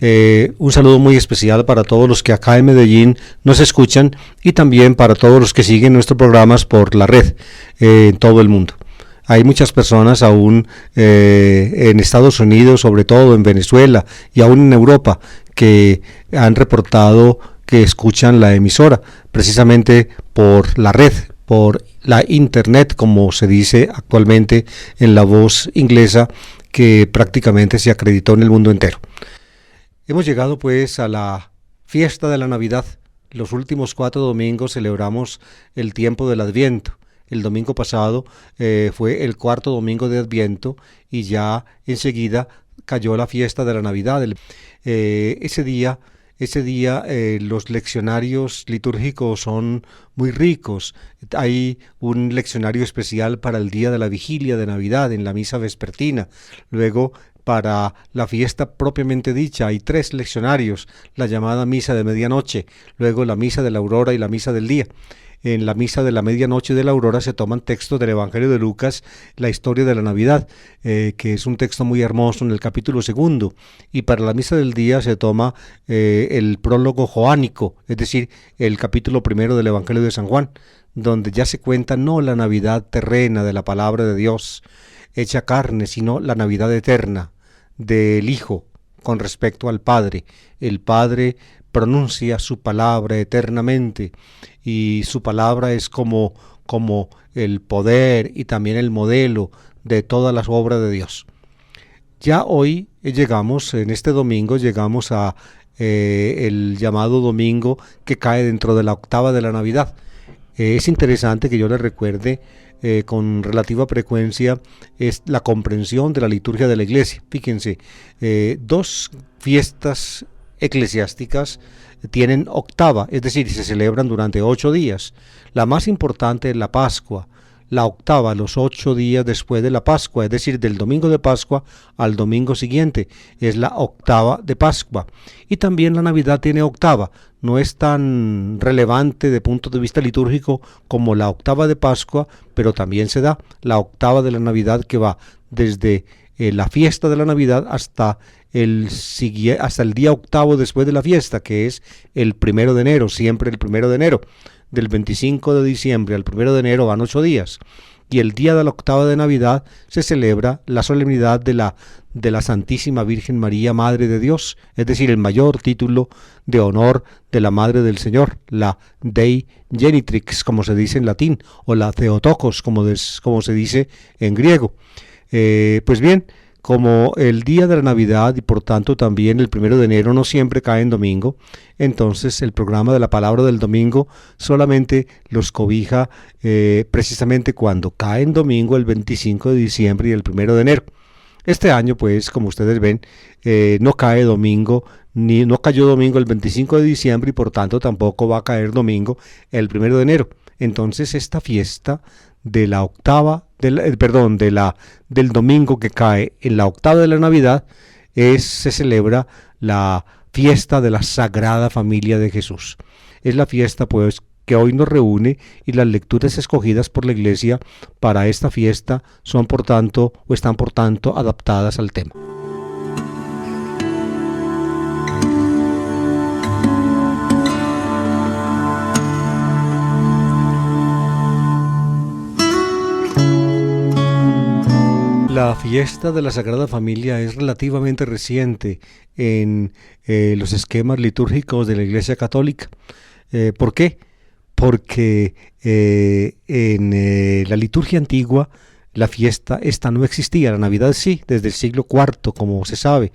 Un saludo muy especial para todos los que acá en Medellín nos escuchan y también para todos los que siguen nuestros programas por la red en todo el mundo. Hay muchas personas aún en Estados Unidos, sobre todo en Venezuela y aún en Europa, que han reportado que escuchan la emisora precisamente por la red, por la internet, como se dice actualmente en la voz inglesa, que prácticamente se acreditó en el mundo entero. Hemos llegado pues a la fiesta de la Navidad. Los últimos 4 domingos celebramos el tiempo del Adviento. El domingo pasado fue el 4º domingo de Adviento y ya enseguida cayó la fiesta de la Navidad. Ese día los leccionarios litúrgicos son muy ricos. Hay un leccionario especial para el día de la vigilia de Navidad en la misa vespertina. Luego, para la fiesta propiamente dicha, hay 3 leccionarios, la llamada misa de medianoche, luego la misa de la aurora y la misa del día. En la misa de la medianoche y de la aurora se toman textos del Evangelio de Lucas, la historia de la Navidad, que es un texto muy hermoso en el capítulo 2, y para la misa del día se toma el prólogo joánico, es decir, el capítulo 1 del Evangelio de San Juan, donde ya se cuenta no la Navidad terrena de la palabra de Dios hecha carne, sino la Navidad eterna del Hijo con respecto al Padre. El Padre pronuncia su palabra eternamente y su palabra es como el poder y también el modelo de todas las obras de Dios. Ya hoy llegamos, en este domingo, llegamos a el llamado domingo que cae dentro de la octava de la Navidad. Es interesante que yo les recuerde con relativa frecuencia es la comprensión de la liturgia de la Iglesia. Fíjense, 2 fiestas eclesiásticas tienen octava, es decir, se celebran durante 8 días. La más importante es la Pascua, la octava, los 8 días después de la Pascua, es decir, del domingo de Pascua al domingo siguiente, es la octava de Pascua. Y también la Navidad tiene octava, no es tan relevante de punto de vista litúrgico como la octava de Pascua, pero también se da la octava de la Navidad que va desde la fiesta de la Navidad hasta el día octavo después de la fiesta, que es el 1 de enero, siempre el 1 de enero. Del 25 de diciembre al 1 de enero van 8 días. Y el día de la octava de Navidad se celebra la solemnidad de la Santísima Virgen María, Madre de Dios, es decir, el mayor título de honor de la Madre del Señor, la Dei Genitrix, como se dice en latín, o la Theotokos, como se dice en griego. Pues bien, como el día de la Navidad y por tanto también el 1 de enero no siempre cae en domingo, entonces el programa de la palabra del domingo solamente los cobija precisamente cuando cae en domingo el 25 de diciembre y el 1 de enero. Este año, pues, como ustedes ven, no cae domingo, no cayó domingo el 25 de diciembre y por tanto tampoco va a caer domingo el 1 de enero. Entonces esta fiesta de la octava, del domingo que cae en la octava de la Navidad, se celebra la fiesta de la Sagrada Familia de Jesús. Es la fiesta pues que hoy nos reúne y las lecturas escogidas por la Iglesia para esta fiesta están por tanto adaptadas al tema. La fiesta de la Sagrada Familia es relativamente reciente en los esquemas litúrgicos de la Iglesia Católica. ¿Por qué? Porque en la liturgia antigua la fiesta esta no existía. La Navidad sí, desde el siglo IV, como se sabe,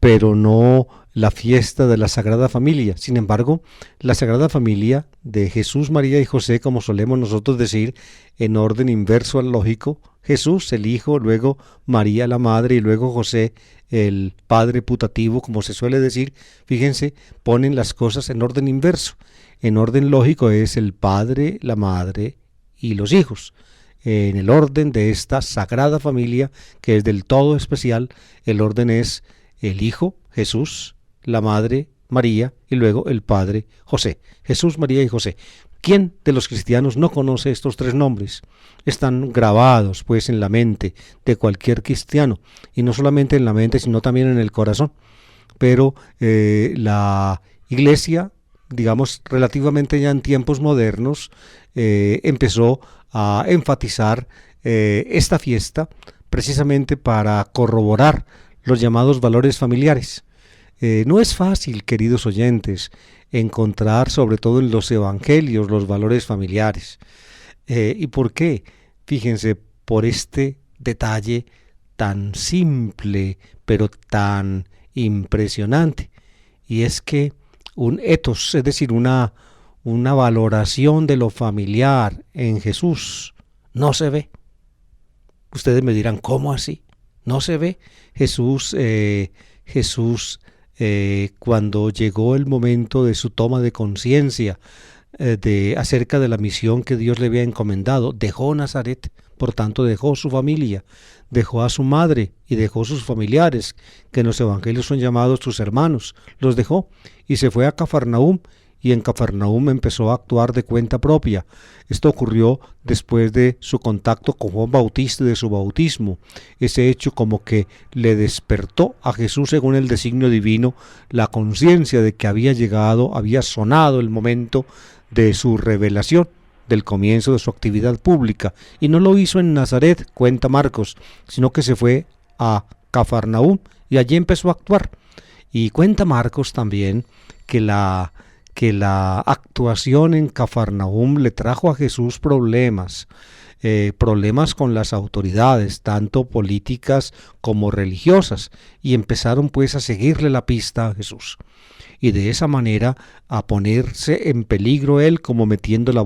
pero no la fiesta de la Sagrada Familia. Sin embargo, la Sagrada Familia de Jesús, María y José, como solemos nosotros decir, en orden inverso al lógico, Jesús, el Hijo, luego María, la Madre, y luego José, el Padre putativo, como se suele decir. Fíjense, ponen las cosas en orden inverso. En orden lógico es el Padre, la Madre y los hijos. En el orden de esta Sagrada Familia, que es del todo especial, el orden es el Hijo, Jesús, la Madre, María, y luego el Padre, José. Jesús, María y José. ¿Quién de los cristianos no conoce estos 3 nombres? Están grabados pues en la mente de cualquier cristiano, y no solamente en la mente, sino también en el corazón. pero la iglesia, digamos, relativamente ya en tiempos modernos, empezó a enfatizar esta fiesta precisamente para corroborar los llamados valores familiares. No es fácil, queridos oyentes, encontrar, sobre todo en los evangelios, los valores familiares. ¿Y por qué? Fíjense, por este detalle tan simple, pero tan impresionante. Y es que un ethos, es decir, una valoración de lo familiar en Jesús, no se ve. Ustedes me dirán, ¿cómo así? No se ve. Jesús, cuando llegó el momento de su toma de conciencia acerca de la misión que Dios le había encomendado, dejó Nazaret, por tanto dejó su familia, dejó a su madre y dejó sus familiares, que en los evangelios son llamados sus hermanos, los dejó y se fue a Cafarnaúm, y en Cafarnaúm empezó a actuar de cuenta propia. Esto ocurrió después de su contacto con Juan Bautista y de su bautismo. Ese hecho como que le despertó a Jesús, según el designio divino, la conciencia de que había sonado el momento de su revelación, del comienzo de su actividad pública, y no lo hizo en Nazaret, cuenta Marcos, sino que se fue a Cafarnaúm y allí empezó a actuar. Y cuenta Marcos también que la actuación en Cafarnaúm le trajo a Jesús problemas con las autoridades, tanto políticas como religiosas, y empezaron pues a seguirle la pista a Jesús. Y de esa manera a ponerse en peligro él, como metiendo la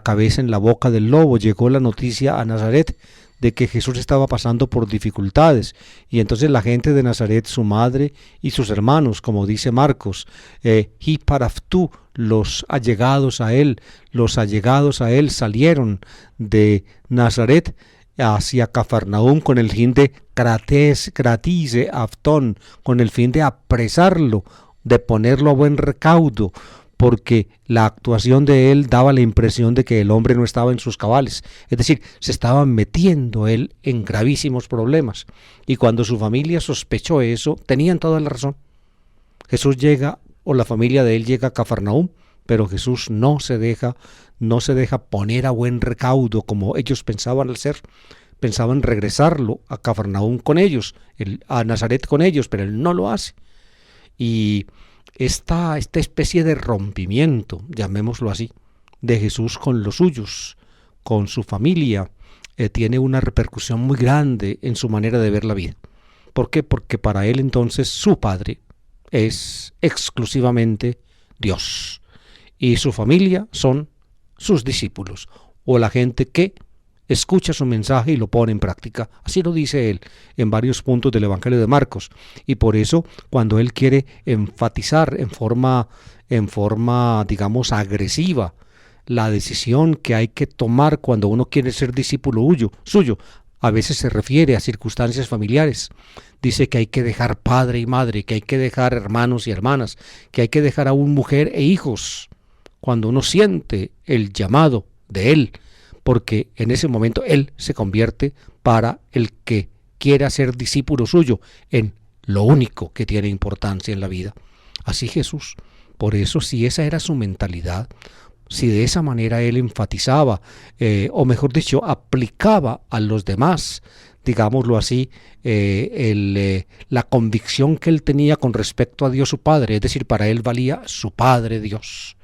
cabeza en la boca del lobo. Llegó la noticia a Nazaret de que Jesús estaba pasando por dificultades, y entonces la gente de Nazaret, su madre y sus hermanos, como dice Marcos, hiparaftu, los allegados a él salieron de Nazaret hacia Cafarnaúm con el fin de cratise aftón, con el fin de apresarlo, de ponerlo a buen recaudo, porque la actuación de él daba la impresión de que el hombre no estaba en sus cabales, es decir, se estaba metiendo él en gravísimos problemas. Y cuando su familia sospechó eso, tenían toda la razón. Jesús llega, o la familia de él llega a Cafarnaúm, pero Jesús no se deja poner a buen recaudo como ellos pensaban regresarlo a Cafarnaúm con ellos, a Nazaret con ellos, pero él no lo hace. Y esta especie de rompimiento, llamémoslo así, de Jesús con los suyos, con su familia, tiene una repercusión muy grande en su manera de ver la vida. ¿Por qué? Porque para él entonces su Padre es exclusivamente Dios, y su familia son sus discípulos, o la gente que escucha su mensaje y lo pone en práctica. Así lo dice él en varios puntos del Evangelio de Marcos. Y por eso, cuando él quiere enfatizar en forma, digamos, agresiva, la decisión que hay que tomar cuando uno quiere ser discípulo suyo, a veces se refiere a circunstancias familiares. Dice que hay que dejar padre y madre, que hay que dejar hermanos y hermanas, que hay que dejar aún mujer e hijos, cuando uno siente el llamado de él, porque en ese momento él se convierte, para el que quiera ser discípulo suyo, en lo único que tiene importancia en la vida. Así Jesús. Por eso, si esa era su mentalidad, si de esa manera él enfatizaba, o mejor dicho, aplicaba a los demás, digámoslo así, la convicción que él tenía con respecto a Dios su Padre, es decir, para él valía su Padre Dios,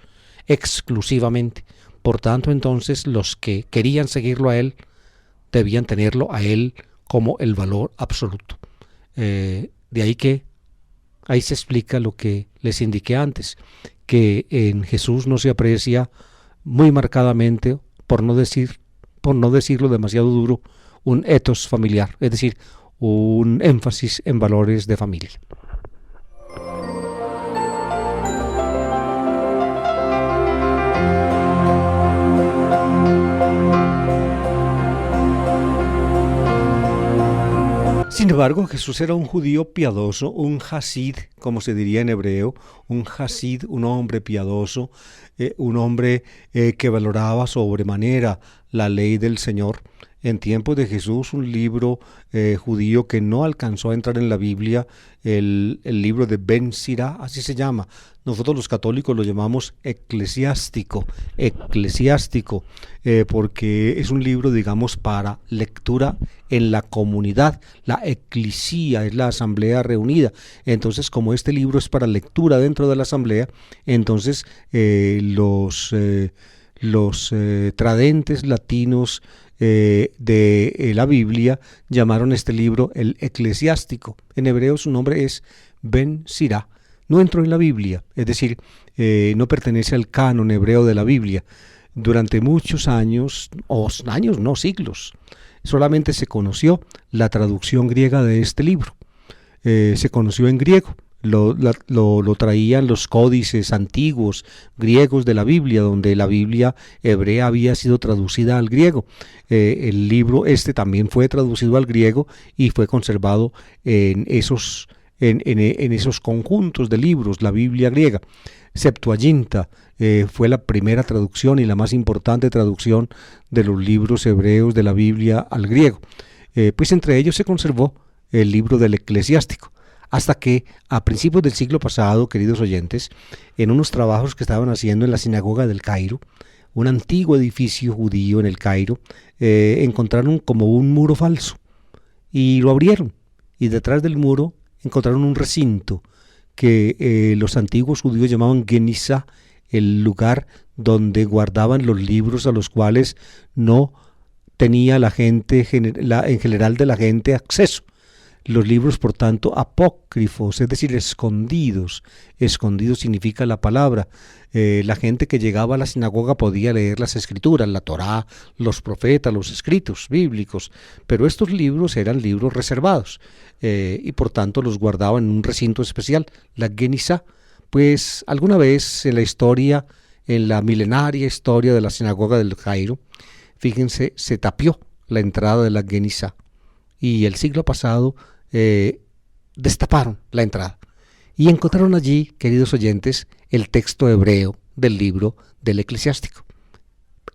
exclusivamente. Por tanto, entonces, los que querían seguirlo a él, debían tenerlo a él como el valor absoluto. De ahí que ahí se explica lo que les indiqué antes, que en Jesús no se aprecia muy marcadamente, por no decirlo demasiado duro, un ethos familiar, es decir, un énfasis en valores de familia. Sin embargo, Jesús era un judío piadoso, un hasid, como se diría en hebreo, un hasid, un hombre piadoso, un hombre que valoraba sobremanera la ley del Señor. En tiempos de Jesús, un libro judío que no alcanzó a entrar en la Biblia, el libro de Ben Sira, así se llama. Nosotros los católicos lo llamamos eclesiástico, porque es un libro, digamos, para lectura en la comunidad. La eclesía es la asamblea reunida. Entonces, como este libro es para lectura dentro de la asamblea, entonces los tradentes latinos de la Biblia llamaron este libro el eclesiástico. En hebreo su nombre es Ben Sira. No entró en la Biblia, es decir, no pertenece al canon hebreo de la Biblia. Durante muchos años, no, siglos, solamente se conoció la traducción griega de este libro. Se conoció en griego. Lo traían los códices antiguos griegos de la Biblia, donde la Biblia hebrea había sido traducida al griego. El libro también fue traducido al griego y fue conservado en esos conjuntos de libros, la Biblia griega. Septuaginta fue la primera traducción y la más importante traducción de los libros hebreos de la Biblia al griego. Pues entre ellos se conservó el libro del eclesiástico. Hasta que a principios del siglo pasado, queridos oyentes, en unos trabajos que estaban haciendo en la sinagoga del Cairo, un antiguo edificio judío en el Cairo, encontraron como un muro falso y lo abrieron, y detrás del muro encontraron un recinto que los antiguos judíos llamaban Genizá, el lugar donde guardaban los libros a los cuales no tenía la gente en general de la gente acceso. Los libros, por tanto, apócrifos, es decir, escondidos. Escondidos significa la palabra. La gente que llegaba a la sinagoga podía leer las escrituras, la Torá, los profetas, los escritos bíblicos, pero estos libros eran libros reservados y por tanto los guardaban en un recinto especial, la Genizá. Pues alguna vez en la historia, en la milenaria historia de la sinagoga del Cairo, fíjense, se tapió la entrada de la Genizá y el siglo pasado destaparon la entrada y encontraron allí, queridos oyentes, el texto hebreo del libro del eclesiástico.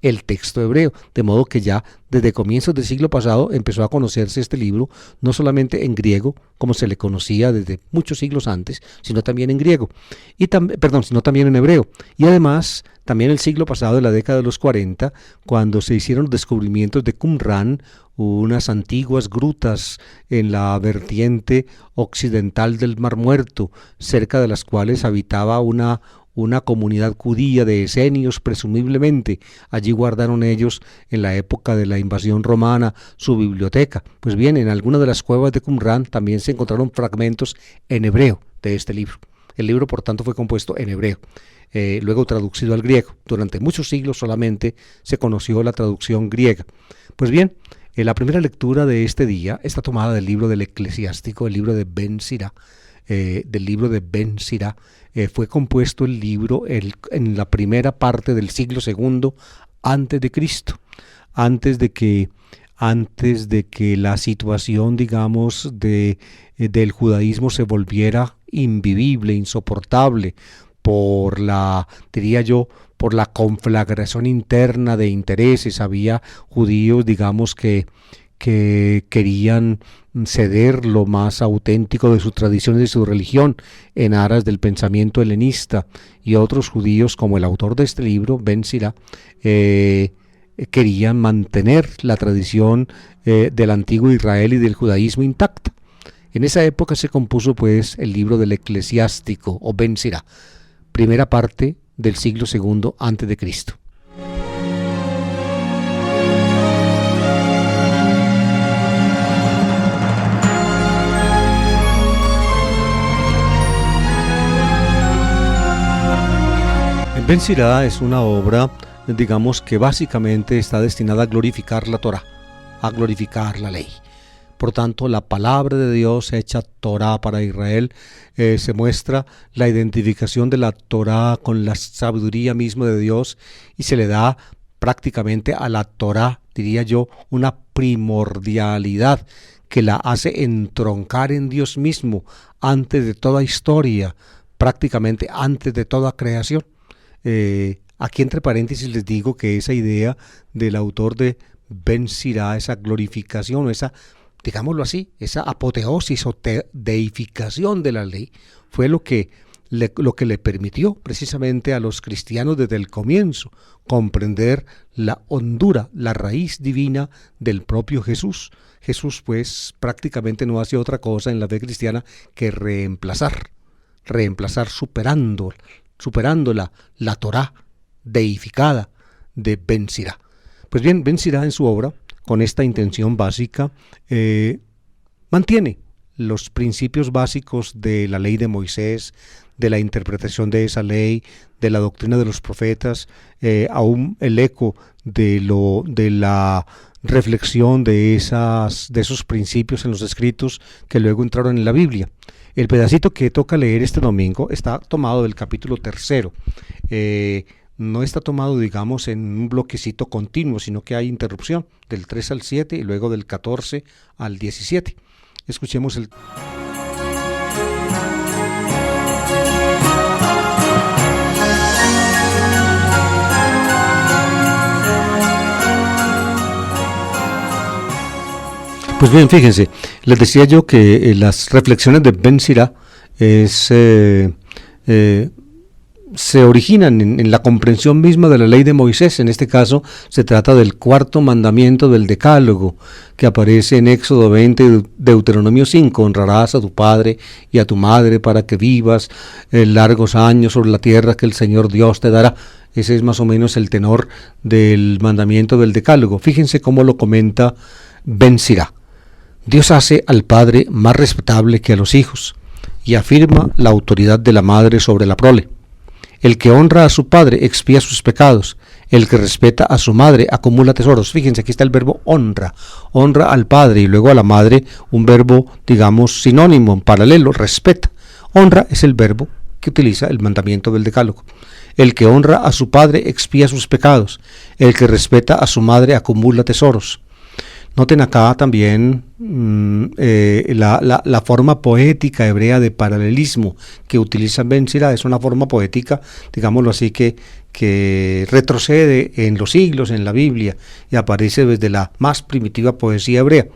El texto hebreo, de modo que ya desde comienzos del siglo pasado empezó a conocerse este libro, no solamente en griego, como se le conocía desde muchos siglos antes, sino también en griego, sino también en hebreo. Y además, también el siglo pasado, en la década de los 40, cuando se hicieron los descubrimientos de Qumran, unas antiguas grutas en la vertiente occidental del Mar Muerto, cerca de las cuales habitaba una comunidad judía de esenios, presumiblemente. Allí guardaron ellos, en la época de la invasión romana, su biblioteca. Pues bien, en alguna de las cuevas de Qumran también se encontraron fragmentos en hebreo de este libro. El libro, por tanto, fue compuesto en hebreo, luego traducido al griego. Durante muchos siglos solamente se conoció la traducción griega. Pues bien, la primera lectura de este día está tomada del libro del eclesiástico, el libro de Ben Sira. Fue compuesto el libro en la primera parte del siglo II antes de Cristo, antes de que la situación, digamos, del judaísmo se volviera invivible, insoportable, por la conflagración interna de intereses. Había judíos, digamos, que querían ceder lo más auténtico de su tradición y de su religión en aras del pensamiento helenista, y otros judíos, como el autor de este libro, Ben Sira, querían mantener la tradición del antiguo Israel y del judaísmo intacta. En esa época se compuso pues el libro del eclesiástico o Ben Sira, primera parte del siglo II antes de Cristo. Ben Sira es una obra, digamos, que básicamente está destinada a glorificar la Torá, a glorificar la ley. Por tanto, la palabra de Dios hecha Torá para Israel, se muestra la identificación de la Torá con la sabiduría misma de Dios, y se le da prácticamente a la Torá, diría yo, una primordialidad que la hace entroncar en Dios mismo antes de toda historia, prácticamente antes de toda creación. Aquí entre paréntesis les digo que esa idea del autor de Ben Sirá, esa glorificación, esa, digámoslo así, esa apoteosis o deificación de la ley, fue lo que le permitió precisamente a los cristianos desde el comienzo comprender la hondura, la raíz divina del propio Jesús. Jesús pues prácticamente no hace otra cosa en la fe cristiana que reemplazar superando la Torá deificada de Ben Sirá. Pues bien, Ben Sirá en su obra, con esta intención básica, mantiene los principios básicos de la ley de Moisés, de la interpretación de esa ley, de la doctrina de los profetas, aún el eco de la reflexión de esos principios en los escritos que luego entraron en la Biblia. El pedacito que toca leer este domingo está tomado del capítulo 3. No está tomado, digamos, en un bloquecito continuo, sino que hay interrupción del 3 al 7 y luego del 14 al 17. Escuchemos el... Pues bien, fíjense, les decía yo que las reflexiones de Ben Sirá se originan en la comprensión misma de la ley de Moisés. En este caso se trata del cuarto mandamiento del Decálogo, que aparece en Éxodo 20 y Deuteronomio 5, honrarás a tu padre y a tu madre para que vivas largos años sobre la tierra que el Señor Dios te dará. Ese es más o menos el tenor del mandamiento del Decálogo. Fíjense cómo lo comenta Ben Sirá. Dios hace al padre más respetable que a los hijos y afirma la autoridad de la madre sobre la prole. El que honra a su padre expía sus pecados. El que respeta a su madre acumula tesoros. Fíjense, aquí está el verbo honra. Honra al padre y luego a la madre, un verbo, digamos, sinónimo, paralelo, respeta. Honra es el verbo que utiliza el mandamiento del Decálogo. El que honra a su padre expía sus pecados. El que respeta a su madre acumula tesoros. Noten acá también la forma poética hebrea de paralelismo que utiliza Ben Sirá. Es una forma poética, digámoslo así, que retrocede en los siglos en la Biblia y aparece desde la más primitiva poesía hebrea.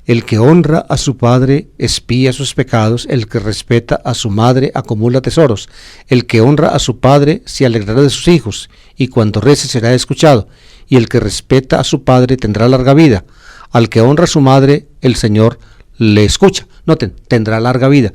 El que honra a su padre expía sus pecados, el que respeta a su madre acumula tesoros. El que honra a su padre se alegrará de sus hijos, y cuando rece será escuchado. Y el que respeta a su padre tendrá larga vida. Al que honra a su madre, el Señor le escucha. Noten, tendrá larga vida.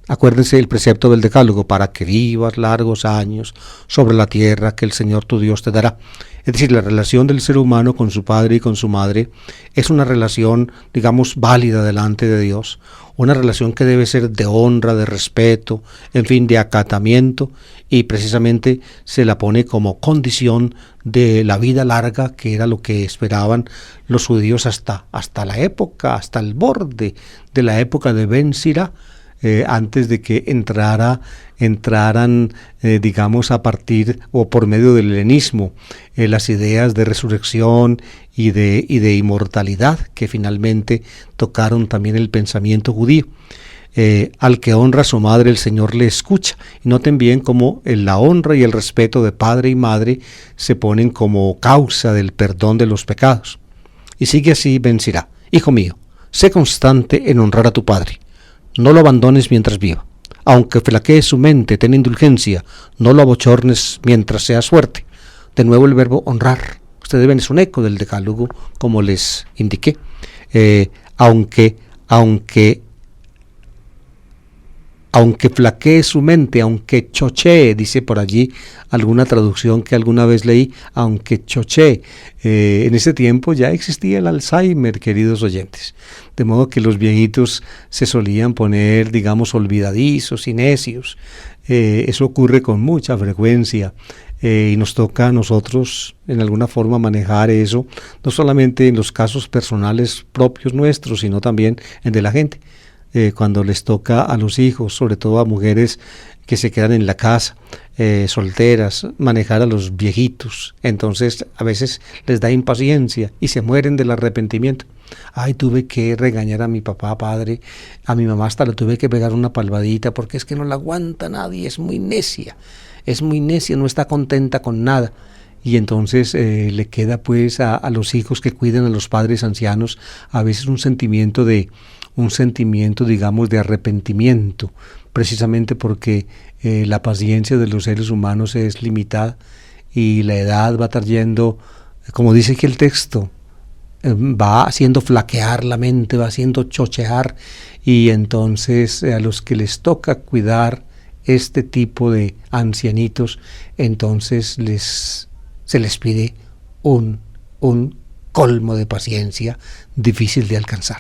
Acuérdense del precepto del Decálogo, para que vivas largos años sobre la tierra que el Señor tu Dios te dará. Es decir, la relación del ser humano con su padre y con su madre es una relación, digamos, válida delante de Dios, una relación que debe ser de honra, de respeto, en fin, de acatamiento, y precisamente se la pone como condición de la vida larga, que era lo que esperaban los judíos hasta la época, hasta el borde de la época de Ben Sirá. Antes de que entraran, digamos, a partir o por medio del helenismo, las ideas de resurrección y de inmortalidad que finalmente tocaron también el pensamiento judío. Al que honra a su madre, el Señor le escucha. Y noten bien cómo la honra y el respeto de padre y madre se ponen como causa del perdón de los pecados. Y sigue así Ben Sirá: hijo mío, sé constante en honrar a tu padre. No lo abandones mientras viva. Aunque flaquee su mente, ten indulgencia. No lo abochornes mientras seas fuerte. De nuevo el verbo honrar. Ustedes ven, es un eco del Decálogo, como les indiqué. Aunque flaquee su mente, aunque chochee, dice por allí alguna traducción que alguna vez leí, aunque chochee. En ese tiempo ya existía el Alzheimer, queridos oyentes, de modo que los viejitos se solían poner, digamos, olvidadizos y necios. Eso ocurre con mucha frecuencia. Y nos toca a nosotros en alguna forma manejar eso, no solamente en los casos personales propios nuestros, sino también en de la gente. Cuando les toca a los hijos, sobre todo a mujeres que se quedan en la casa, solteras, manejar a los viejitos. Entonces a veces les da impaciencia y se mueren del arrepentimiento. Ay, tuve que regañar a mi papá, padre, a mi mamá hasta le tuve que pegar una palmadita porque es que no la aguanta nadie, es muy necia, no está contenta con nada. y entonces le queda pues a los hijos que cuiden a los padres ancianos a veces un sentimiento digamos de arrepentimiento, precisamente porque la paciencia de los seres humanos es limitada y la edad va trayendo, como dice aquí el texto, va haciendo flaquear la mente, va haciendo chochear, y entonces a los que les toca cuidar este tipo de ancianitos, entonces se les pide un colmo de paciencia difícil de alcanzar.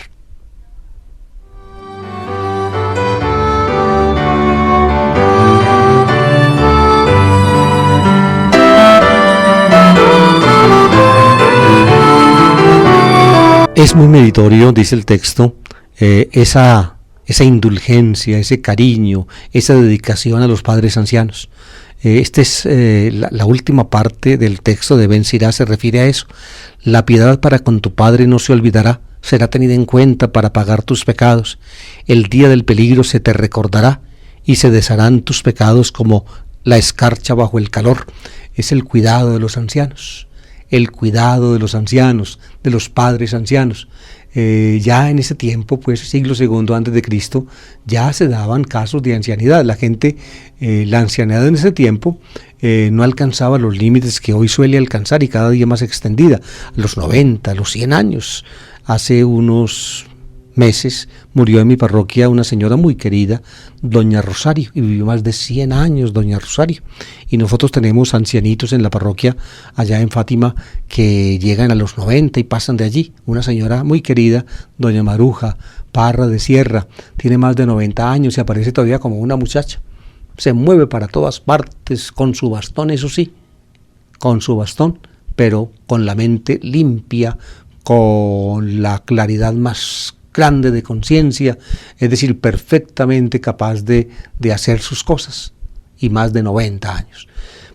Es muy meritorio, dice el texto, esa indulgencia, ese cariño, esa dedicación a los padres ancianos. Esta es la última parte del texto de Ben Sirá, se refiere a eso. La piedad para con tu padre no se olvidará, será tenida en cuenta para pagar tus pecados. El día del peligro se te recordará y se desharán tus pecados como la escarcha bajo el calor. Es el cuidado de los ancianos. El cuidado de los ancianos, de los padres ancianos. Ya en ese tiempo, pues siglo II antes de Cristo, ya se daban casos de ancianidad. La gente, la ancianidad en ese tiempo no alcanzaba los límites que hoy suele alcanzar y cada día más extendida, los 90, los 100 años. Hace unos meses murió en mi parroquia una señora muy querida, doña Rosario, y vivió más de 100 años doña Rosario, y nosotros tenemos ancianitos en la parroquia allá en Fátima que llegan a los 90 y pasan de allí. Una señora muy querida, doña Maruja Parra de Sierra, tiene más de 90 años y aparece todavía como una muchacha, se mueve para todas partes con su bastón, eso sí, con su bastón, pero con la mente limpia, con la claridad más grande de conciencia, es decir, perfectamente capaz de hacer sus cosas, y más de 90 años.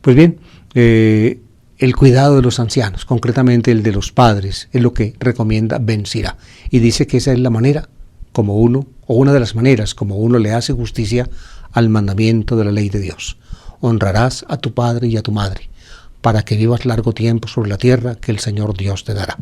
Pues bien, el cuidado de los ancianos, concretamente el de los padres, es lo que recomienda Ben Sirá, y dice que esa es la manera como uno, o una de las maneras como uno le hace justicia al mandamiento de la ley de Dios. Honrarás a tu padre y a tu madre, para que vivas largo tiempo sobre la tierra que el Señor Dios te dará.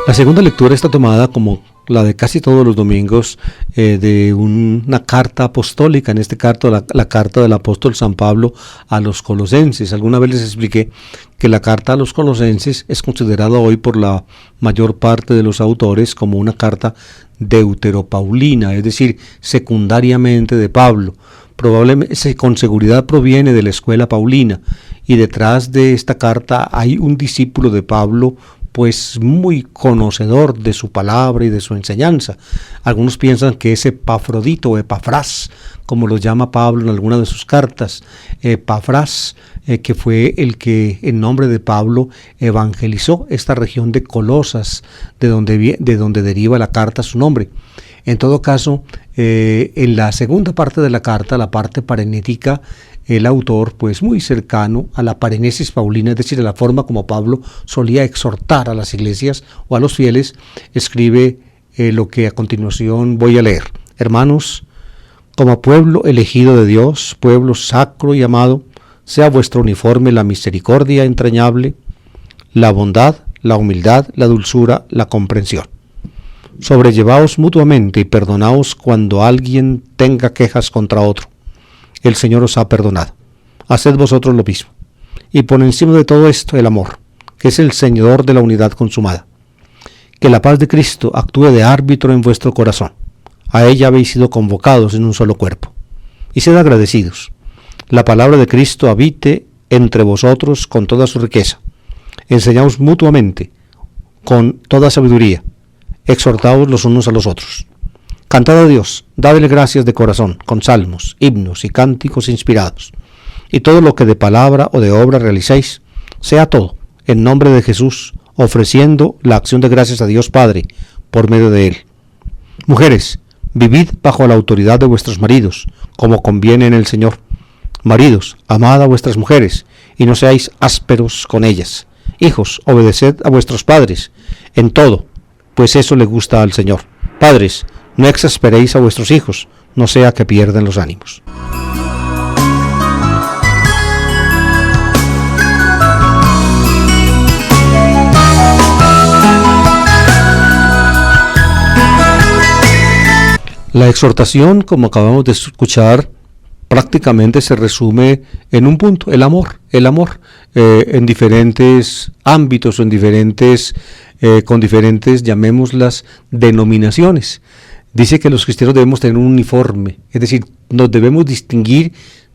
La segunda lectura está tomada, como la de casi todos los domingos, de una carta apostólica, en este caso la carta del apóstol San Pablo a los colosenses. Alguna vez les expliqué que la carta a los colosenses es considerada hoy por la mayor parte de los autores como una carta deuteropaulina, es decir, secundariamente de Pablo. Probablemente con seguridad proviene de la escuela paulina, y detrás de esta carta hay un discípulo de Pablo pues muy conocedor de su palabra y de su enseñanza. Algunos piensan que es Epafrodito o Epafrás, como lo llama Pablo en alguna de sus cartas. Epafrás, que fue el que en nombre de Pablo evangelizó esta región de Colosas, de donde deriva la carta su nombre. En todo caso, en la segunda parte de la carta, la parte parenética, el autor, pues muy cercano a la parenesis paulina, es decir, a la forma como Pablo solía exhortar a las iglesias o a los fieles, escribe lo que a continuación voy a leer. Hermanos, como pueblo elegido de Dios, pueblo sacro y amado, sea vuestro uniforme la misericordia entrañable, la bondad, la humildad, la dulzura, la comprensión. Sobrellevaos mutuamente y perdonaos cuando alguien tenga quejas contra otro. El Señor os ha perdonado. Haced vosotros lo mismo. Y por encima de todo esto, el amor, que es el ceñidor de la unidad consumada. Que la paz de Cristo actúe de árbitro en vuestro corazón. A ella habéis sido convocados en un solo cuerpo. Y sed agradecidos. La palabra de Cristo habite entre vosotros con toda su riqueza. Enseñaos mutuamente con toda sabiduría. Exhortaos los unos a los otros. Cantad a Dios, dadle gracias de corazón, con salmos, himnos y cánticos inspirados. Y todo lo que de palabra o de obra realicéis, sea todo, en nombre de Jesús, ofreciendo la acción de gracias a Dios Padre, por medio de Él. Mujeres, vivid bajo la autoridad de vuestros maridos, como conviene en el Señor. Maridos, amad a vuestras mujeres, y no seáis ásperos con ellas. Hijos, obedeced a vuestros padres en todo, pues eso le gusta al Señor. Padres, no exasperéis a vuestros hijos, no sea que pierdan los ánimos. La exhortación, como acabamos de escuchar, prácticamente se resume en un punto: el amor, en diferentes ámbitos o con diferentes, llamémoslas, denominaciones. Dice que los cristianos debemos tener un uniforme, es decir, nos debemos distinguir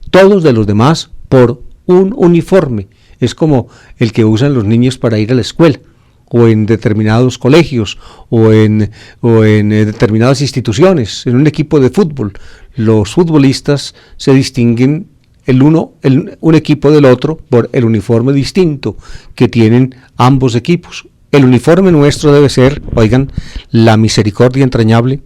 todos de los demás por un uniforme. Es como el que usan los niños para ir a la escuela, o en determinados colegios, o en determinadas instituciones, en un equipo de fútbol. Los futbolistas se distinguen un equipo del otro por el uniforme distinto que tienen ambos equipos. El uniforme nuestro debe ser, oigan, la misericordia entrañable,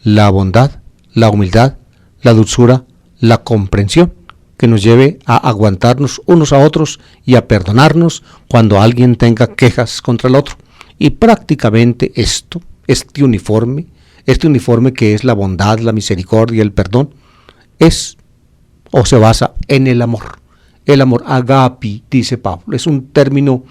la bondad, la humildad, la dulzura, la comprensión, que nos lleve a aguantarnos unos a otros y a perdonarnos cuando alguien tenga quejas contra el otro. Y prácticamente este uniforme que es la bondad, la misericordia, el perdón, es o se basa en el amor. El amor, agapi, dice Pablo, es un término,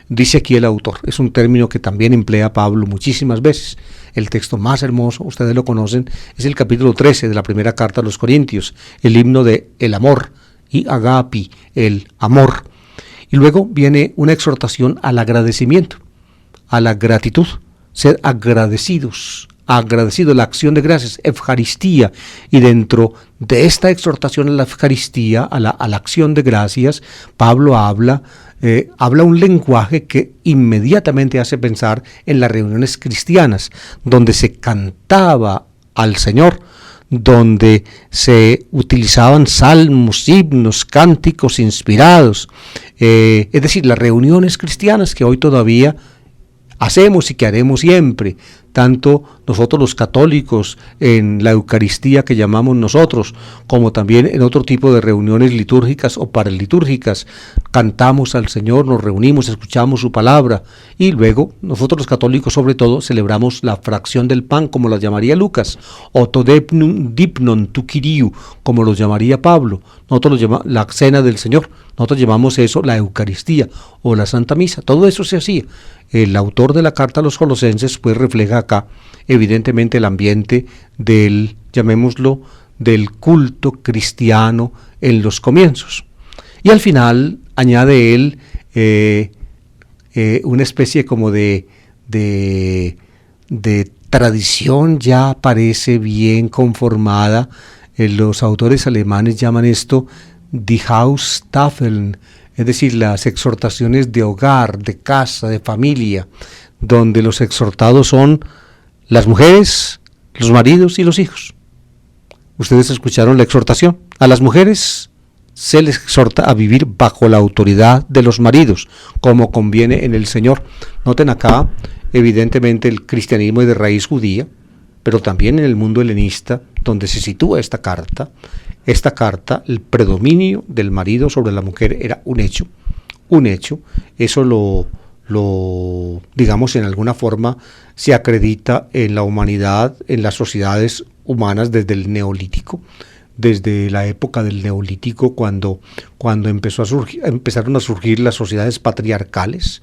dice aquí el autor, es un término que también emplea Pablo muchísimas veces. El texto más hermoso, ustedes lo conocen, es el capítulo 13 de la primera carta a los Corintios, el himno de el amor, y agapi, el amor. Y luego viene una exhortación al agradecimiento, a la gratitud, ser agradecidos, la acción de gracias, Eucaristía. Y dentro de esta exhortación a la Eucaristía, a la acción de gracias, Pablo habla un lenguaje que inmediatamente hace pensar en las reuniones cristianas, donde se cantaba al Señor, donde se utilizaban salmos, himnos, cánticos inspirados, es decir, las reuniones cristianas que hoy todavía hacemos y que haremos siempre, tanto nosotros los católicos en la Eucaristía que llamamos nosotros, como también en otro tipo de reuniones litúrgicas o paralitúrgicas. Cantamos al Señor, nos reunimos, escuchamos su palabra, y luego nosotros los católicos sobre todo celebramos la fracción del pan, como la llamaría Lucas, o todepnum dipnon tu Kyriou, como lo llamaría Pablo. Nosotros lo llamamos la cena del Señor, nosotros llamamos eso la Eucaristía o la Santa Misa. Todo eso se hacía. El autor de la carta a los Colosenses pues refleja acá evidentemente el ambiente del, llamémoslo, del culto cristiano en los comienzos. Y al final añade él una especie como de tradición ya parece bien conformada. Los autores alemanes llaman esto Die Haustafeln, es decir, las exhortaciones de hogar, de casa, de familia, donde los exhortados son las mujeres, los maridos y los hijos. Ustedes escucharon la exhortación. A las mujeres se les exhorta a vivir bajo la autoridad de los maridos, como conviene en el Señor. Noten acá, evidentemente, el cristianismo es de raíz judía, pero también en el mundo helenista, donde se sitúa esta carta, el predominio del marido sobre la mujer era un hecho. Eso lo digamos, en alguna forma se acredita en la humanidad, en las sociedades humanas desde el Neolítico, desde la época del Neolítico, cuando empezaron a surgir las sociedades patriarcales,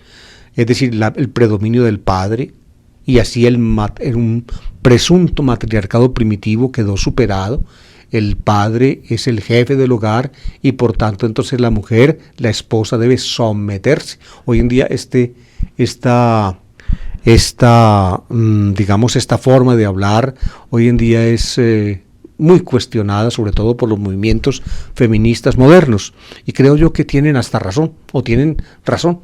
es decir, el predominio del padre, y así un presunto matriarcado primitivo quedó superado. El padre es el jefe del hogar y por tanto entonces la mujer, la esposa, debe someterse. Hoy en día esta forma de hablar hoy en día es muy cuestionada, sobre todo por los movimientos feministas modernos, y creo yo que tienen razón,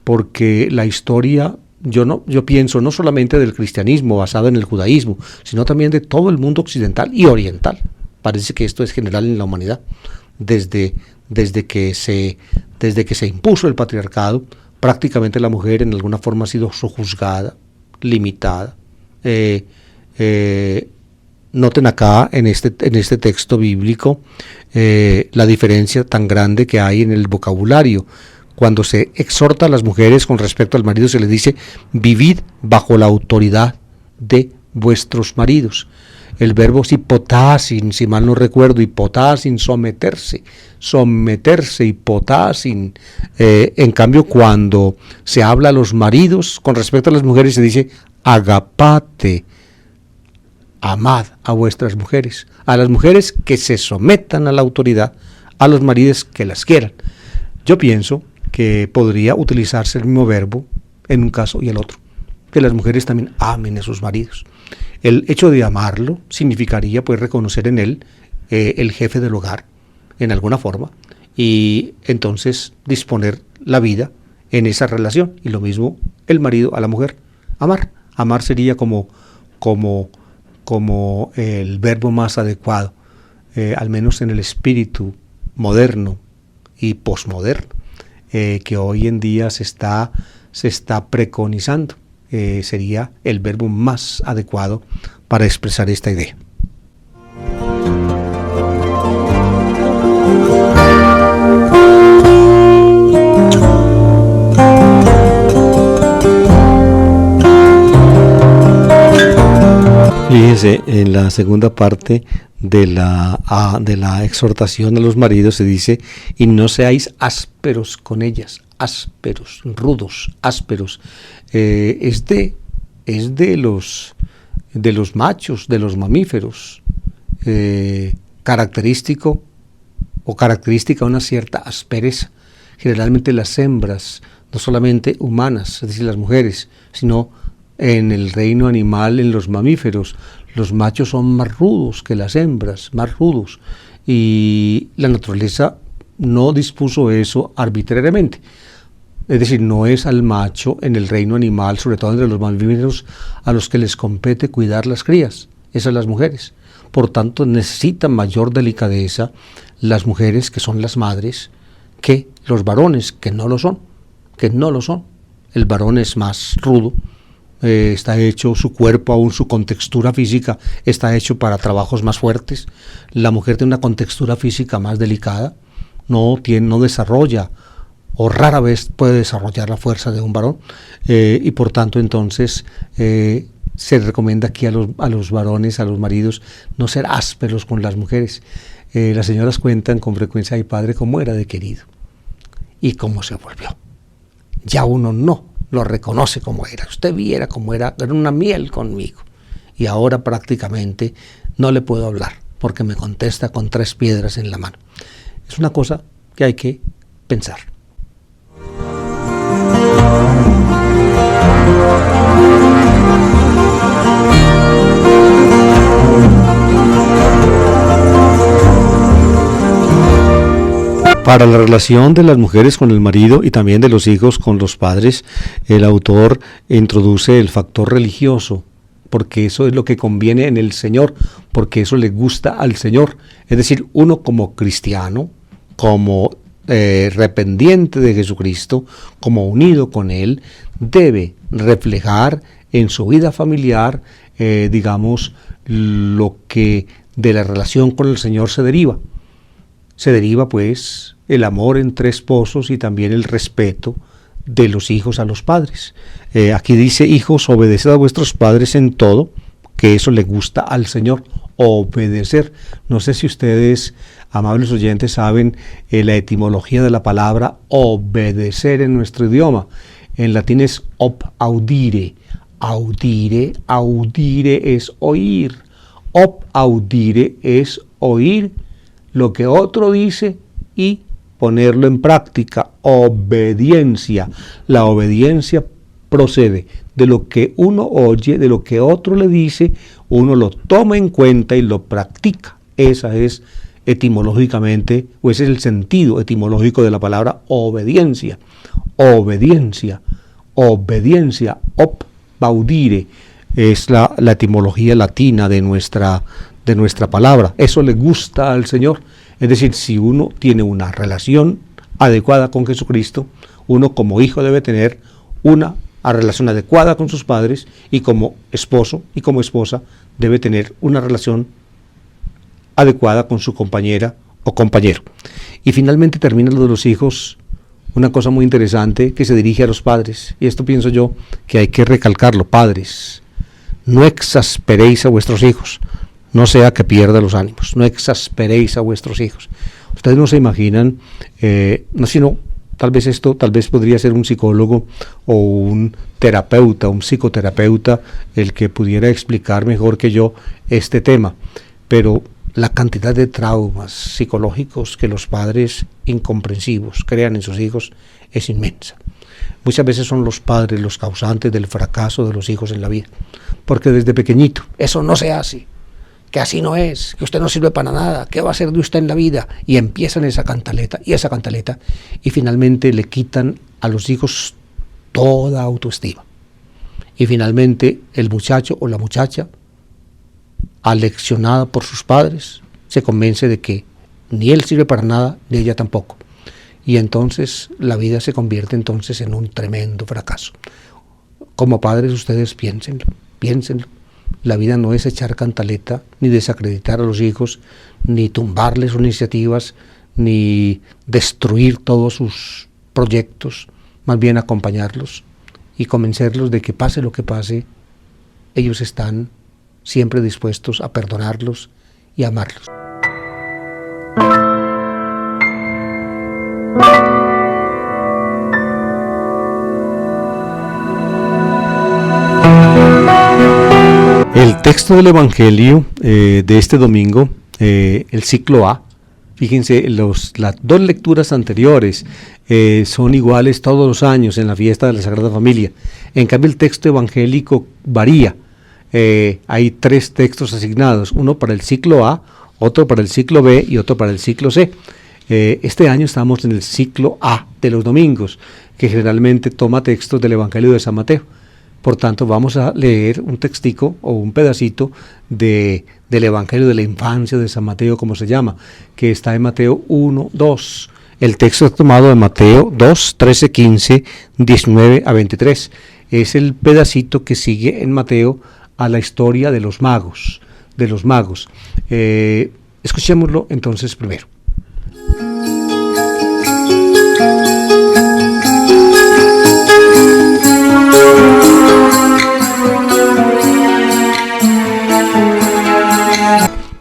porque la historia, yo pienso no solamente del cristianismo basado en el judaísmo, sino también de todo el mundo occidental y oriental. Parece que esto es general en la humanidad. Desde que se impuso el patriarcado, prácticamente la mujer en alguna forma ha sido sojuzgada, limitada. Noten acá en este texto bíblico la diferencia tan grande que hay en el vocabulario. Cuando se exhorta a las mujeres con respecto al marido, se les dice: vivid bajo la autoridad de vuestros maridos. El verbo es hipotasin, si mal no recuerdo, hipotasin, someterse, hipotasin. En cambio, cuando se habla a los maridos con respecto a las mujeres, se dice: agapate, amad a vuestras mujeres. A las mujeres que se sometan a la autoridad, a los maridos que las quieran. Yo pienso que podría utilizarse el mismo verbo en un caso y el otro, que las mujeres también amen a sus maridos. El hecho de amarlo significaría pues reconocer en él el jefe del hogar en alguna forma, y entonces disponer la vida en esa relación. Y lo mismo el marido a la mujer. Amar sería como el verbo más adecuado, al menos en el espíritu moderno y posmoderno que hoy en día se está preconizando. Sería el verbo más adecuado para expresar esta idea. Fíjense, en la segunda parte de la exhortación a los maridos se dice: y no seáis ásperos con ellas, ásperos, rudos, ásperos. Es de los machos, de los mamíferos, característica una cierta aspereza. Generalmente las hembras, no solamente humanas, es decir, las mujeres, sino en el reino animal, en los mamíferos, los machos son más rudos que las hembras, más rudos, y la naturaleza no dispuso eso arbitrariamente. Es decir, no es al macho en el reino animal, sobre todo entre los mamíferos, a los que les compete cuidar las crías, esas las mujeres. Por tanto, necesitan mayor delicadeza las mujeres, que son las madres, que los varones, que no lo son. El varón es más rudo, está hecho, su cuerpo, aún su contextura física, está hecho para trabajos más fuertes. La mujer tiene una contextura física más delicada, no desarrolla, o rara vez puede desarrollar la fuerza de un varón, y por tanto entonces se recomienda aquí a los varones, a los maridos, no ser ásperos con las mujeres. Las señoras cuentan con frecuencia: ay padre, cómo era de querido y cómo se volvió. Ya uno no lo reconoce como era. Usted viera cómo era una miel conmigo, y ahora prácticamente no le puedo hablar porque me contesta con 3 piedras en la mano. Es una cosa que hay que pensar. Para la relación de las mujeres con el marido y también de los hijos con los padres, el autor introduce el factor religioso, porque eso es lo que conviene en el Señor, porque eso le gusta al Señor. Es decir, uno como cristiano, como dependiente de Jesucristo, como unido con Él, debe reflejar en su vida familiar, lo que de la relación con el Señor se deriva. Se deriva pues el amor entre esposos y también el respeto de los hijos a los padres. Aquí dice: hijos, obedeced a vuestros padres en todo, que eso le gusta al Señor, obedecer. No sé si ustedes, amables oyentes, saben la etimología de la palabra obedecer en nuestro idioma. En latín es ob audire. Audire es oír. Ob audire es oír lo que otro dice y ponerlo en práctica. Obediencia. La obediencia procede de lo que uno oye, de lo que otro le dice, uno lo toma en cuenta y lo practica. Esa es etimológicamente, o ese es el sentido etimológico de la palabra obediencia. Obediencia, ob baudire, es la etimología latina de nuestra palabra. Eso le gusta al Señor. Es decir, si uno tiene una relación adecuada con Jesucristo, uno como hijo debe tener una relación adecuada con sus padres, y como esposo y como esposa debe tener una relación adecuada con su compañera o compañero. Y finalmente termina lo de los hijos una cosa muy interesante que se dirige a los padres, y esto pienso yo que hay que recalcarlo. Padres, no exasperéis a vuestros hijos, no sea que pierda los ánimos, no exasperéis a vuestros hijos. Ustedes no se imaginan, tal vez podría ser un psicólogo o un terapeuta, un psicoterapeuta, el que pudiera explicar mejor que yo este tema, pero la cantidad de traumas psicológicos que los padres incomprensivos crean en sus hijos es inmensa. Muchas veces son los padres los causantes del fracaso de los hijos en la vida, porque desde pequeñito, eso no se hace, que así no es, que usted no sirve para nada, ¿qué va a hacer de usted en la vida? Y empiezan esa cantaleta, y finalmente le quitan a los hijos toda autoestima. Y finalmente el muchacho o la muchacha, aleccionada por sus padres, se convence de que ni él sirve para nada, ni ella tampoco. Y entonces la vida se convierte entonces en un tremendo fracaso. Como padres ustedes piénsenlo. La vida no es echar cantaleta, ni desacreditar a los hijos, ni tumbarles sus iniciativas, ni destruir todos sus proyectos, más bien acompañarlos y convencerlos de que pase lo que pase, ellos están siempre dispuestos a perdonarlos y a amarlos. El texto del Evangelio de este domingo, el ciclo A, fíjense, las dos lecturas anteriores son iguales todos los años en la fiesta de la Sagrada Familia. En cambio, el texto evangélico varía. Hay 3 textos asignados, uno para el ciclo A, otro para el ciclo B y otro para el ciclo C. Este año estamos en el ciclo A de los domingos, que generalmente toma textos del Evangelio de San Mateo. Por tanto, vamos a leer un textico o un pedacito del Evangelio de la Infancia de San Mateo, como se llama, que está en Mateo 1, 2. El texto es tomado de Mateo 2, 13, 15, 19 a 23. Es el pedacito que sigue en Mateo a la historia de los magos. Escuchémoslo entonces primero.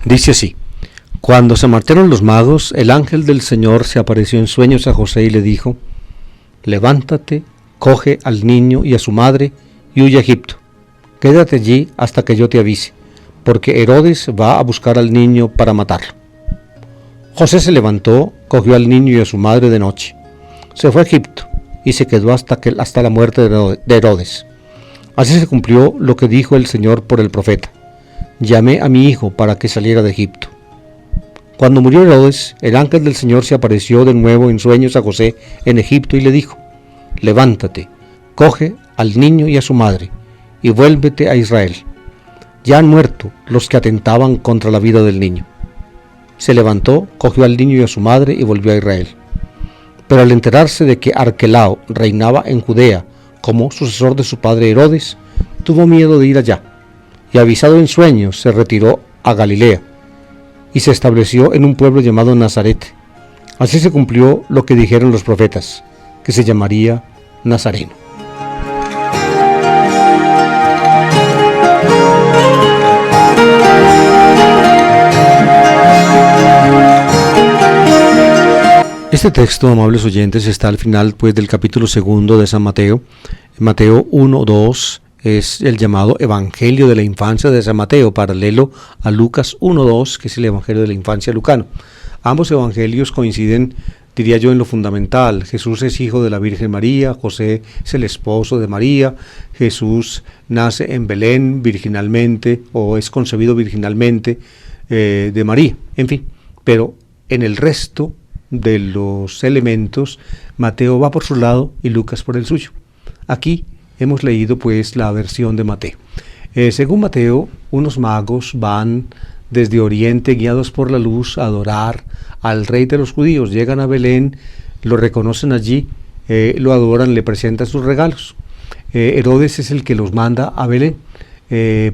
Dice así: cuando se marcharon los magos, el ángel del Señor se apareció en sueños a José y le dijo: levántate, coge al niño y a su madre y huye a Egipto. Quédate allí hasta que yo te avise, porque Herodes va a buscar al niño para matarlo. José se levantó, cogió al niño y a su madre de noche. Se fue a Egipto y se quedó hasta la muerte de Herodes. Así se cumplió lo que dijo el Señor por el profeta: llamé a mi hijo para que saliera de Egipto. Cuando murió Herodes, el ángel del Señor se apareció de nuevo en sueños a José en Egipto y le dijo: levántate, coge al niño y a su madre, y vuélvete a Israel. Ya han muerto los que atentaban contra la vida del niño. Se levantó, cogió al niño y a su madre y volvió a Israel. Pero al enterarse de que Arquelao reinaba en Judea como sucesor de su padre Herodes, tuvo miedo de ir allá, y avisado en sueños se retiró a Galilea, y se estableció en un pueblo llamado Nazaret. Así se cumplió lo que dijeron los profetas, que se llamaría Nazareno. Este texto, amables oyentes, está al final del capítulo 2 de San Mateo. Mateo 1, 2 es el llamado Evangelio de la Infancia de San Mateo, paralelo a Lucas 1, 2, que es el Evangelio de la Infancia lucano. Ambos evangelios coinciden, diría yo, en lo fundamental. Jesús es hijo de la Virgen María, José es el esposo de María, Jesús nace en Belén virginalmente, o es concebido virginalmente de María, en fin. Pero en el resto de los elementos, Mateo va por su lado y Lucas por el suyo. Aquí hemos leído pues la versión de Mateo. Según Mateo, unos magos van desde Oriente guiados por la luz a adorar al rey de los judíos. Llegan a Belén, lo reconocen allí, lo adoran, le presentan sus regalos. Herodes es el que los manda a Belén,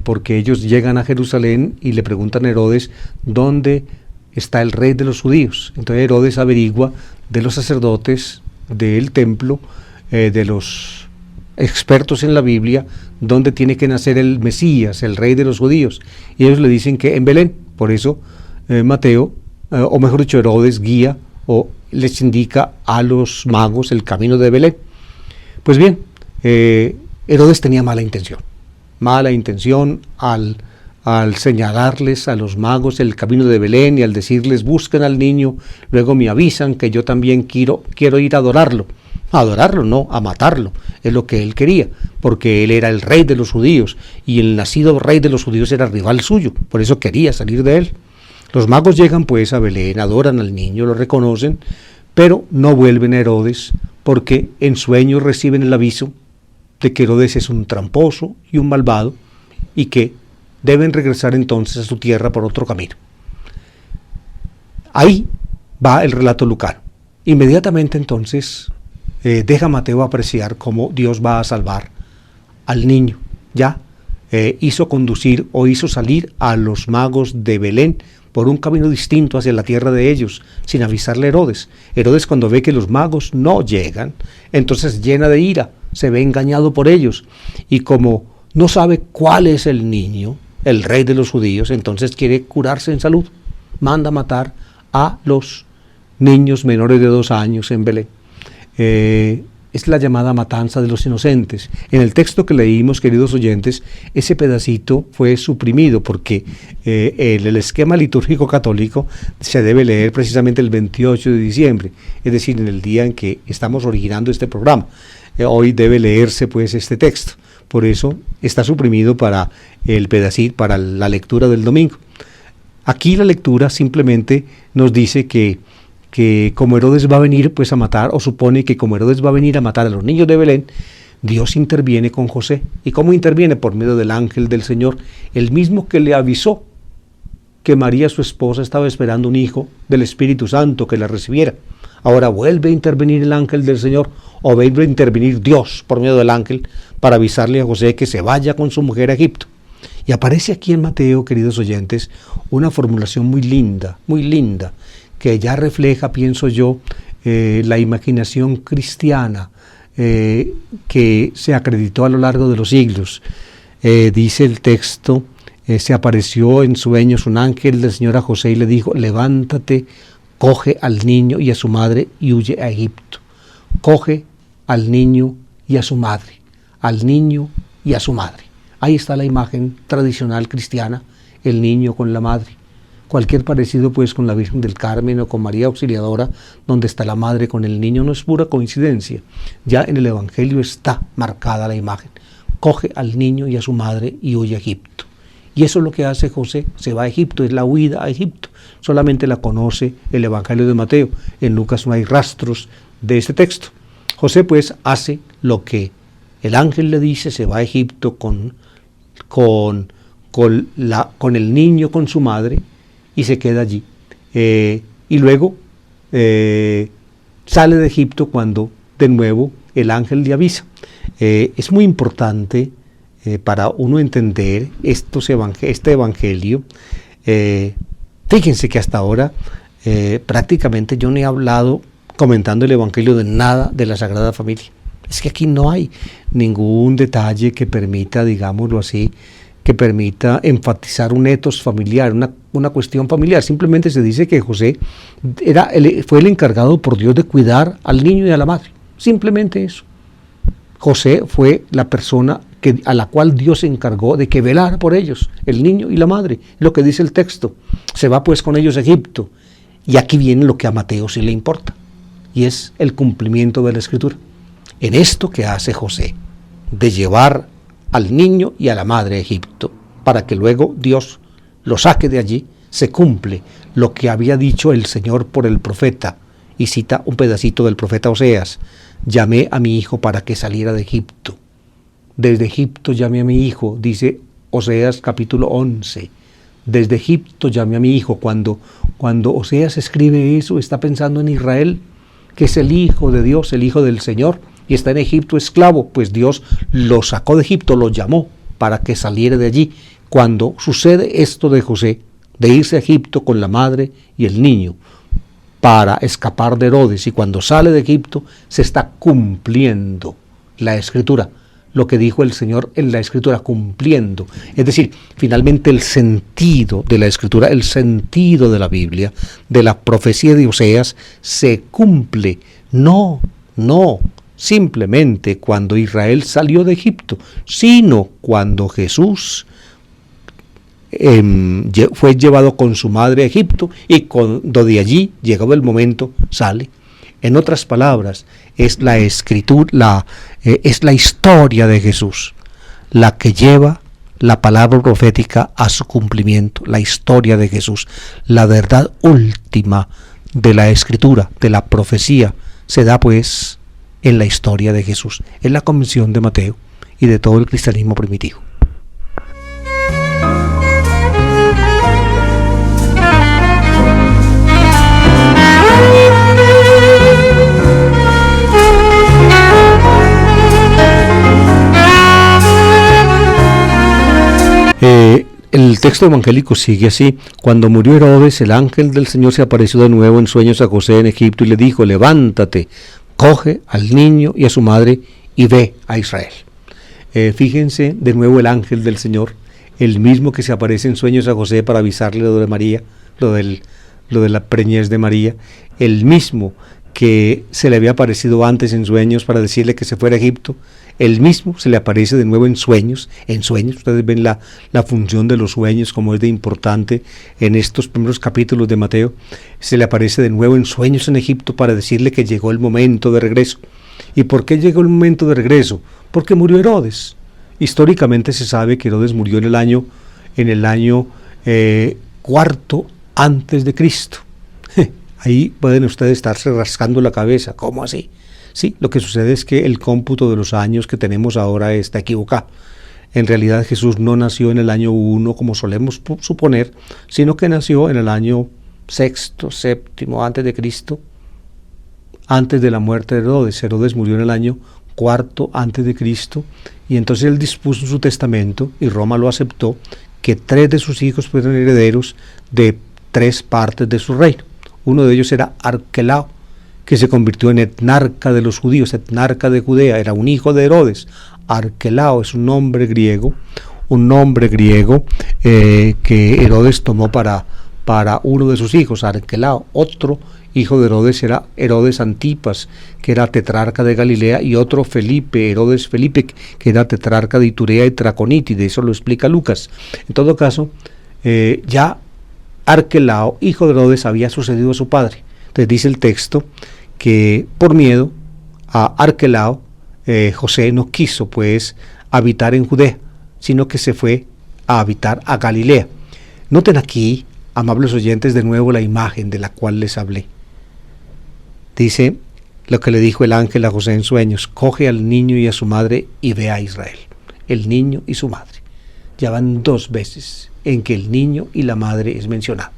porque ellos llegan a Jerusalén y le preguntan a Herodes dónde está el rey de los judíos. Entonces Herodes averigua de los sacerdotes del templo, de los expertos en la Biblia, donde tiene que nacer el Mesías, el rey de los judíos. Y ellos le dicen que en Belén. Por eso Mateo, o mejor dicho, Herodes guía o les indica a los magos el camino de Belén. Pues bien, Herodes tenía mala intención al señalarles a los magos el camino de Belén y al decirles busquen al niño, luego me avisan que yo también quiero ir a adorarlo. A adorarlo, no, a matarlo, es lo que él quería, porque él era el rey de los judíos y el nacido rey de los judíos era rival suyo, por eso quería salir de él. Los magos llegan pues a Belén, adoran al niño, lo reconocen, pero no vuelven a Herodes porque en sueños reciben el aviso de que Herodes es un tramposo y un malvado y que deben regresar entonces a su tierra por otro camino. Ahí va el relato lucano. Inmediatamente entonces deja Mateo apreciar cómo Dios va a salvar al niño. Ya hizo conducir o hizo salir a los magos de Belén por un camino distinto hacia la tierra de ellos, sin avisarle a Herodes. Herodes, cuando ve que los magos no llegan, entonces llena de ira, se ve engañado por ellos, y como no sabe cuál es el niño, el rey de los judíos, entonces quiere curarse en salud, manda matar a los niños menores de 2 años en Belén. Es la llamada matanza de los inocentes. En el texto que leímos, queridos oyentes, ese pedacito fue suprimido porque el esquema litúrgico católico se debe leer precisamente el 28 de diciembre, es decir, en el día en que estamos originando este programa. Hoy debe leerse pues este texto, por eso está suprimido para el pedacito, para la lectura del domingo. Aquí la lectura simplemente nos dice que como Herodes va a venir pues a matar, o supone que como Herodes va a venir a matar a los niños de Belén, Dios interviene con José. ¿Y cómo interviene? Por medio del ángel del Señor, el mismo que le avisó que María, su esposa, estaba esperando un hijo del Espíritu Santo que la recibiera. Ahora vuelve a intervenir el ángel del Señor, o vuelve a intervenir Dios por medio del ángel para avisarle a José que se vaya con su mujer a Egipto. Y aparece aquí en Mateo, queridos oyentes, una formulación muy linda, que ya refleja, pienso yo, la imaginación cristiana que se acreditó a lo largo de los siglos. Dice el texto, se apareció en sueños un ángel del Señor a José y le dijo, levántate, coge al niño y a su madre y huye a Egipto. Coge al niño y a su madre, al niño y a su madre. Ahí está la imagen tradicional cristiana, el niño con la madre. Cualquier parecido pues con la Virgen del Carmen o con María Auxiliadora, donde está la madre con el niño, no es pura coincidencia. Ya en el Evangelio está marcada la imagen. Coge al niño y a su madre y huye a Egipto. Y eso es lo que hace José, se va a Egipto, es la huida a Egipto. Solamente la conoce el Evangelio de Mateo. En Lucas no hay rastros de este texto. José pues hace lo que el ángel le dice, se va a Egipto con el niño, con su madre, y se queda allí. Y luego sale de Egipto cuando de nuevo el ángel le avisa. Es muy importante para uno entender este evangelio. Fíjense que hasta ahora prácticamente yo no he hablado comentando el evangelio de nada de la Sagrada Familia. Es que aquí no hay ningún detalle que permita, digámoslo así, que permita enfatizar un etos familiar, una cuestión familiar. Simplemente se dice que José fue el encargado por Dios de cuidar al niño y a la madre. Simplemente eso. José fue la persona a la cual Dios se encargó de que velara por ellos, el niño y la madre, lo que dice el texto. Se va pues con ellos a Egipto. Y aquí viene lo que a Mateo sí le importa, y es el cumplimiento de la Escritura. En esto que hace José, de llevar al niño y a la madre a Egipto, para que luego Dios lo saque de allí, se cumple lo que había dicho el Señor por el profeta, y cita un pedacito del profeta Oseas: llamé a mi hijo para que saliera de Egipto. Desde Egipto llamé a mi hijo, dice Oseas capítulo 11. Desde Egipto llamé a mi hijo. Cuando Oseas escribe eso, está pensando en Israel, que es el hijo de Dios, el hijo del Señor, y está en Egipto esclavo, pues Dios lo sacó de Egipto, lo llamó para que saliera de allí. Cuando sucede esto de José, de irse a Egipto con la madre y el niño, para escapar de Herodes, y cuando sale de Egipto se está cumpliendo la Escritura, lo que dijo el Señor en la Escritura, cumpliendo. Es decir, finalmente el sentido de la Escritura, el sentido de la Biblia, de la profecía de Oseas, se cumple. No simplemente cuando Israel salió de Egipto, sino cuando Jesús fue llevado con su madre a Egipto, y cuando de allí, llegado el momento, sale. En otras palabras, es la Escritura, es la historia de Jesús la que lleva la palabra profética a su cumplimiento. La historia de Jesús, la verdad última de la Escritura, de la profecía, se da pues en la historia de Jesús, en la convención de Mateo y de todo el cristianismo primitivo. El texto evangélico sigue así: cuando murió Herodes, el ángel del Señor se apareció de nuevo en sueños a José en Egipto y le dijo: levántate, coge al niño y a su madre y ve a Israel. Fíjense de nuevo el ángel del Señor, el mismo que se aparece en sueños a José para avisarle lo de María, lo de la preñez de María, el mismo que se le había aparecido antes en sueños para decirle que se fuera a Egipto. El mismo se le aparece de nuevo en sueños. Ustedes ven la función de los sueños, como es de importante en estos primeros capítulos de Mateo. Se le aparece de nuevo en sueños en Egipto para decirle que llegó el momento de regreso. ¿Y por qué llegó el momento de regreso? Porque murió Herodes. Históricamente se sabe que Herodes murió en el año cuarto antes de Cristo. Ahí pueden ustedes estarse rascando la cabeza. ¿Cómo así? Sí, lo que sucede es que el cómputo de los años que tenemos ahora está equivocado. En realidad Jesús no nació en el año 1 como solemos suponer, sino que nació en el año sexto, séptimo antes de Cristo, antes de la muerte de Herodes. Herodes murió en el año cuarto antes de Cristo, y entonces él dispuso en su testamento, y Roma lo aceptó, que 3 de sus hijos fueran herederos de 3 partes de su reino. Uno de ellos era Arquelao, que se convirtió en etnarca de los judíos, etnarca de Judea, era un hijo de Herodes. Arquelao es un nombre griego que Herodes tomó para uno de sus hijos, Arquelao. Otro hijo de Herodes era Herodes Antipas, que era tetrarca de Galilea, y otro Herodes Felipe, que era tetrarca de Iturea y Traconítide. Eso lo explica Lucas. En todo caso, ya Arquelao, hijo de Herodes, había sucedido a su padre. Entonces dice el texto que por miedo a Arquelao, José no quiso pues habitar en Judea, sino que se fue a habitar a Galilea. Noten aquí, amables oyentes, de nuevo la imagen de la cual les hablé. Dice lo que le dijo el ángel a José en sueños: coge al niño y a su madre y ve a Israel. El niño y su madre. Ya van 2 veces en que el niño y la madre es mencionado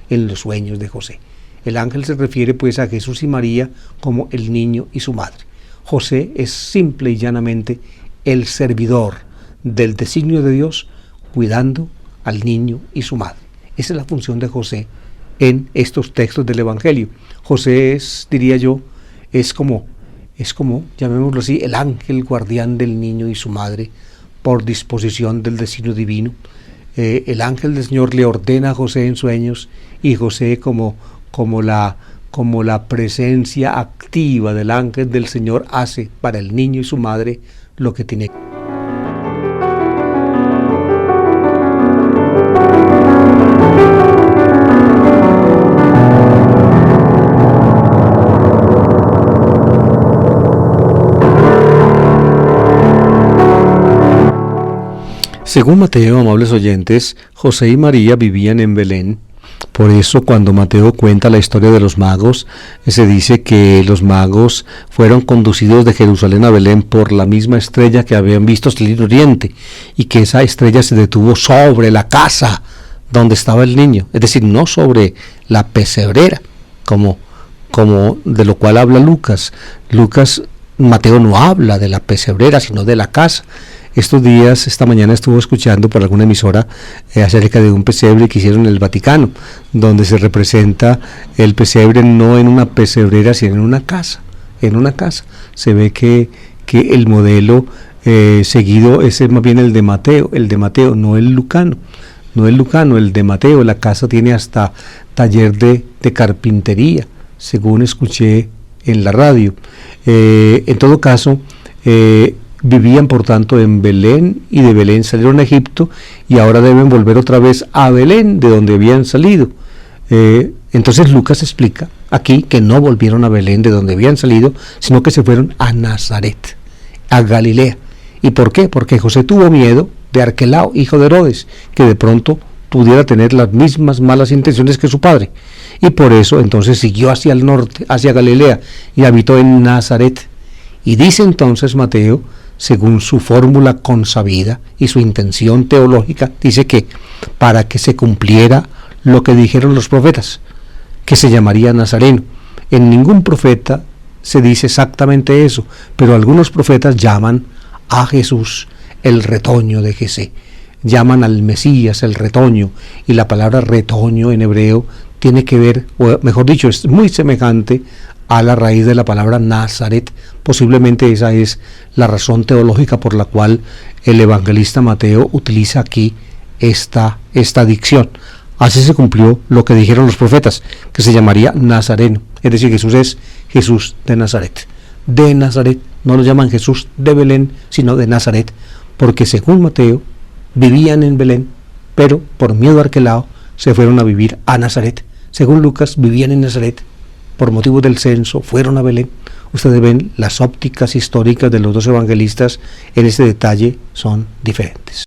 en los sueños de José. El ángel se refiere pues a Jesús y María como el niño y su madre. José es simple y llanamente el servidor del designio de Dios, cuidando al niño y su madre. Esa es la función de José en estos textos del Evangelio. José es, diría yo, es como, llamémoslo así, el ángel guardián del niño y su madre por disposición del designio divino. El ángel del Señor le ordena a José en sueños, y José como la presencia activa del ángel del Señor hace para el niño y su madre lo que tiene. Según Mateo, amables oyentes, José y María vivían en Belén. Por eso cuando Mateo cuenta la historia de los magos, se dice que los magos fueron conducidos de Jerusalén a Belén por la misma estrella que habían visto salir del oriente, y que esa estrella se detuvo sobre la casa donde estaba el niño, es decir, no sobre la pesebrera, como de lo cual habla Lucas. Mateo no habla de la pesebrera, sino de la casa. Estos días, esta mañana estuve escuchando por alguna emisora acerca de un pesebre que hicieron en el Vaticano, donde se representa el pesebre no en una pesebrera, sino en una casa. En una casa. Se ve que el modelo seguido es más bien el de Mateo, no el lucano. No el lucano, el de Mateo. La casa tiene hasta taller de carpintería, según escuché en la radio. En todo caso, vivían por tanto en Belén, y de Belén salieron a Egipto, y ahora deben volver otra vez a Belén, de donde habían salido. Entonces Lucas explica aquí que no volvieron a Belén, de donde habían salido, sino que se fueron a Nazaret, a Galilea. ¿Y por qué? Porque José tuvo miedo de Arquelao, hijo de Herodes, que de pronto pudiera tener las mismas malas intenciones que su padre. Y por eso entonces siguió hacia el norte, hacia Galilea, y habitó en Nazaret. Y dice entonces Mateo, según su fórmula consabida y su intención teológica, dice que para que se cumpliera lo que dijeron los profetas, que se llamaría Nazareno. En ningún profeta se dice exactamente eso, pero algunos profetas llaman a Jesús el retoño de Jesé, llaman al Mesías el retoño, y la palabra retoño en hebreo tiene que ver, o mejor dicho, es muy semejante a la raíz de la palabra Nazaret. Posiblemente esa es la razón teológica por la cual el evangelista Mateo utiliza aquí esta dicción. Así se cumplió lo que dijeron los profetas, que se llamaría Nazareno, es decir, Jesús es Jesús de Nazaret. De Nazaret, no lo llaman Jesús de Belén, sino de Nazaret, porque según Mateo vivían en Belén, pero por miedo a Arquelao se fueron a vivir a Nazaret. Según Lucas, vivían en Nazaret, por motivo del censo fueron a Belén. Ustedes ven, las ópticas históricas de los dos evangelistas en este detalle son diferentes.